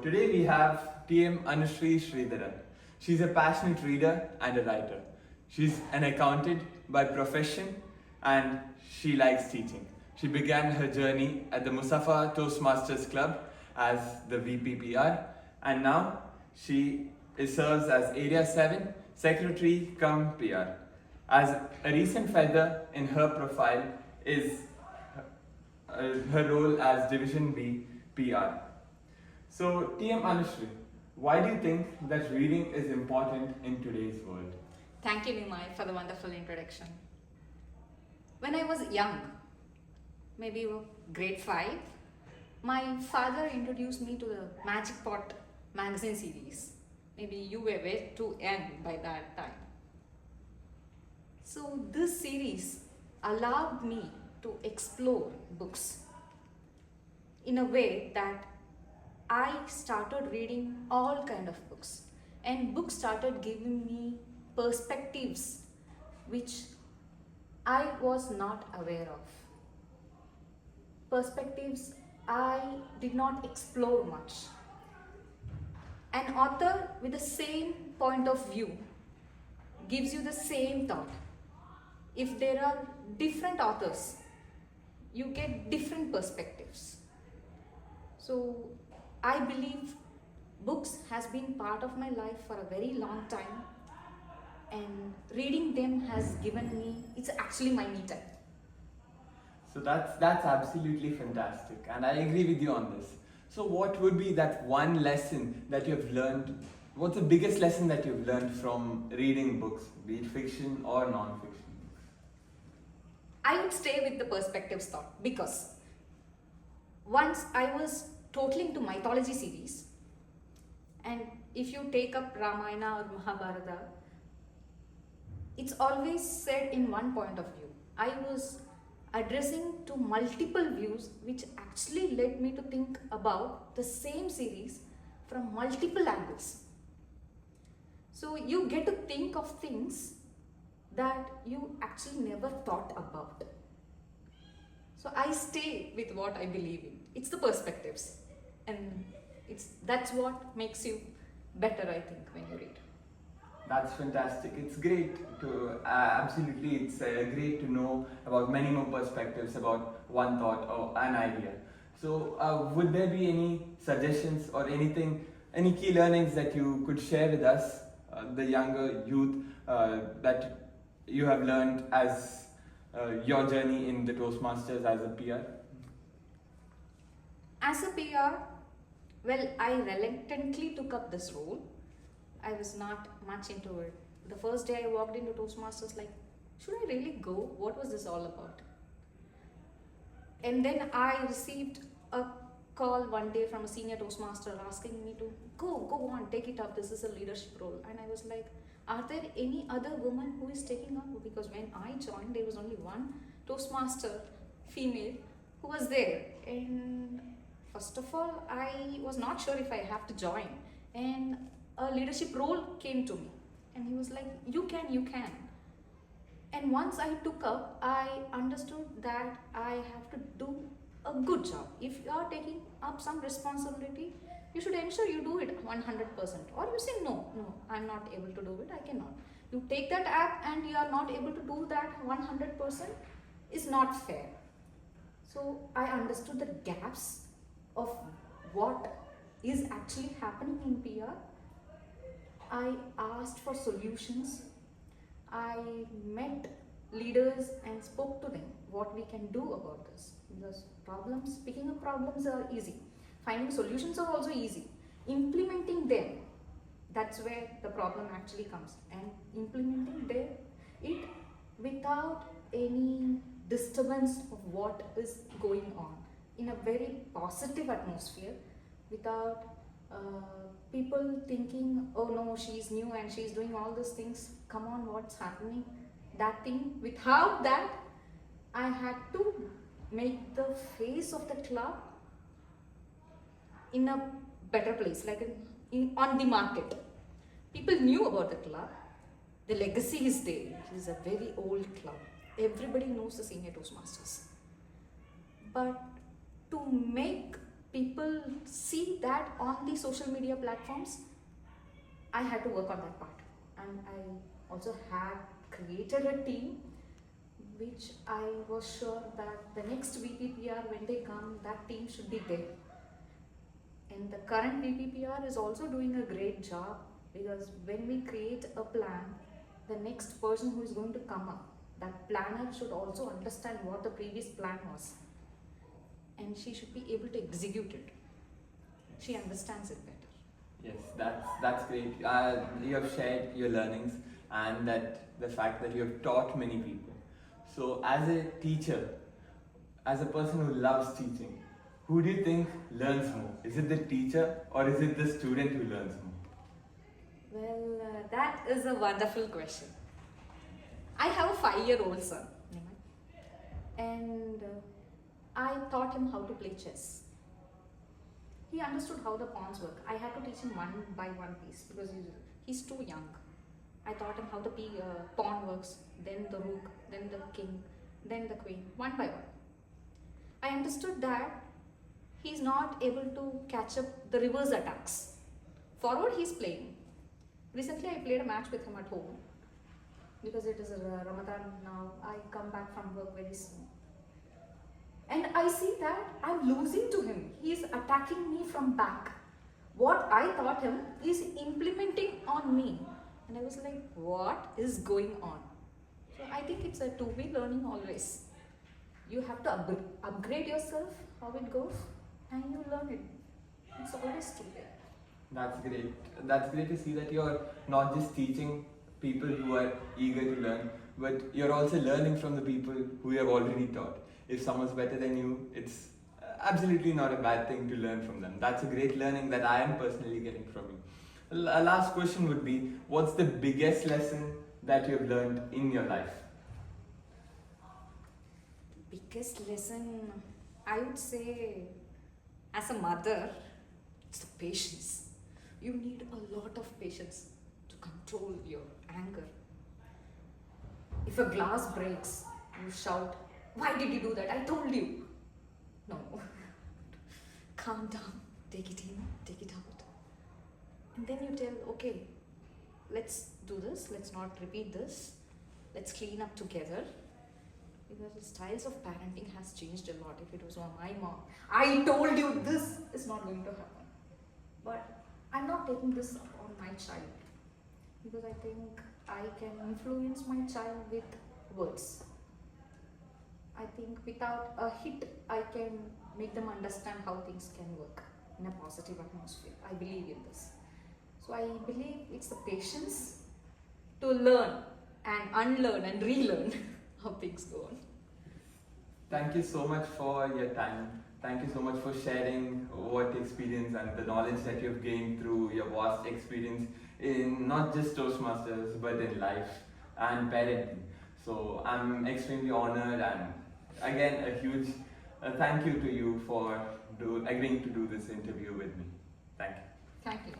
today we have TM Anusri Sridharan. She's a passionate reader and a writer. She's an accountant by profession and she likes teaching. She began her journey at the Musafa Toastmasters Club as the VPPR and now she serves as Area 7 Secretary cum PR. As a recent feather in her profile is her role as Division B PR. So, TM Anusri, why do you think that reading is important in today's world? Thank you, Nimay, for the wonderful introduction. When I was young, maybe grade 5, my father introduced me to the Magic Pot magazine series. Maybe you were way too young by that time. So this series allowed me to explore books in a way that I started reading all kind of books, and books started giving me perspectives which I was not aware of. Perspectives I did not explore much. An author with the same point of view gives you the same thought. If there are different authors, you get different perspectives. So I believe books has been part of my life for a very long time, and reading them has given me, it's actually my me time. So that's absolutely fantastic, and I agree with you on this. So what would be that one lesson that you have learned? What's the biggest lesson that you've learned from reading books, be it fiction or non-fiction books? I would stay with the perspectives thought, because once I was totally into mythology series, and if you take up Ramayana or Mahabharata, it's always said in one point of view. I was addressing to multiple views, which actually led me to think about the same series from multiple angles. So you get to think of things that you actually never thought about. So I stay with what I believe in. It's the perspectives, and that's what makes you better, I think, when you read. That's fantastic. It's great to, absolutely, it's great to know about many more perspectives about one thought or an idea. So, would there be any suggestions or anything, any key learnings that you could share with us, the younger youth, that you have learned as your journey in the Toastmasters as a PR? As a PR, well, I reluctantly took up this role. I was not much into it. The first day I walked into Toastmasters, like, should I really go? What was this all about? And then I received a call one day from a senior Toastmaster asking me to go on, take it up. This is a leadership role. And I was like, are there any other woman who is taking up? Because when I joined, there was only one Toastmaster, female, who was there. And first of all, I was not sure if I have to join. And a leadership role came to me, and he was like, you can. And once I took up, I understood that I have to do a good job. If you are taking up some responsibility, you should ensure you do it 100%. Or you say, no, I'm not able to do it, I cannot. You take that app and you are not able to do that 100% is not fair. So I understood the gaps of what is actually happening in PR. I asked for solutions. I met leaders and spoke to them what we can do about this. Because problems, picking up problems are easy. Finding solutions are also easy. Implementing them, that's where the problem actually comes. And implementing it without any disturbance of what is going on, in a very positive atmosphere, without people thinking, oh no, she's new and she's doing all these things, come on, what's happening, that thing. Without that, I had to make the face of the club in a better place, like on the market. People knew about the club, the legacy is there, it is a very old club, everybody knows the senior Toastmasters. But to make people see that on the social media platforms, I had to work on that part. And I also had created a team which I was sure that the next VPPR, when they come, that team should be there. And the current VPPR is also doing a great job, because when we create a plan, the next person who is going to come up, that planner should also understand what the previous plan was. And she should be able to execute it. She understands it better. Yes, that's great. You have shared your learnings and that the fact that you have taught many people. So, as a teacher, as a person who loves teaching, who do you think learns more? Is it the teacher or is it the student who learns more? Well, that is a wonderful question. I have a 5-year-old son, Nimay, and I taught him how to play chess. He understood how the pawns work. I had to teach him one by one piece because he's too young. I taught him how the pawn works, then the rook, then the king, then the queen, one by one. I understood that he's not able to catch up the reverse attacks. Forward he's playing. Recently I played a match with him at home because it is a Ramadan now. I come back from work very soon. And I see that I'm losing to him. He's attacking me from back. What I taught him is implementing on me. And I was like, what is going on? So I think it's a two-way learning always. You have to upgrade yourself, how it goes, and you learn it. It's always two-way. That's great. That's great to see that you're not just teaching people who are eager to learn, but you're also learning from the people who you have already taught. If someone's better than you, it's absolutely not a bad thing to learn from them. That's a great learning that I am personally getting from you. A last question would be, what's the biggest lesson that you have learned in your life? Biggest lesson, I would say, as a mother, it's the patience. You need a lot of patience to control your anger. If a glass breaks, you shout, "Why did you do that? I told you." No. Calm down. Take it in, take it out. And then you tell, okay, let's do this. Let's not repeat this. Let's clean up together. Because the styles of parenting has changed a lot. If it was my mom, I told you this is not going to happen. But I'm not taking this on my child. Because I think I can influence my child with words. I think without a hit, I can make them understand how things can work in a positive atmosphere. I believe in this. So I believe it's the patience to learn and unlearn and relearn how things go on. Thank you so much for your time. Thank you so much for sharing what experience and the knowledge that you've gained through your vast experience in not just Toastmasters but in life and parenting. So I'm extremely honored, and again a huge thank you to you for agreeing to do this interview with me. Thank you. Thank you.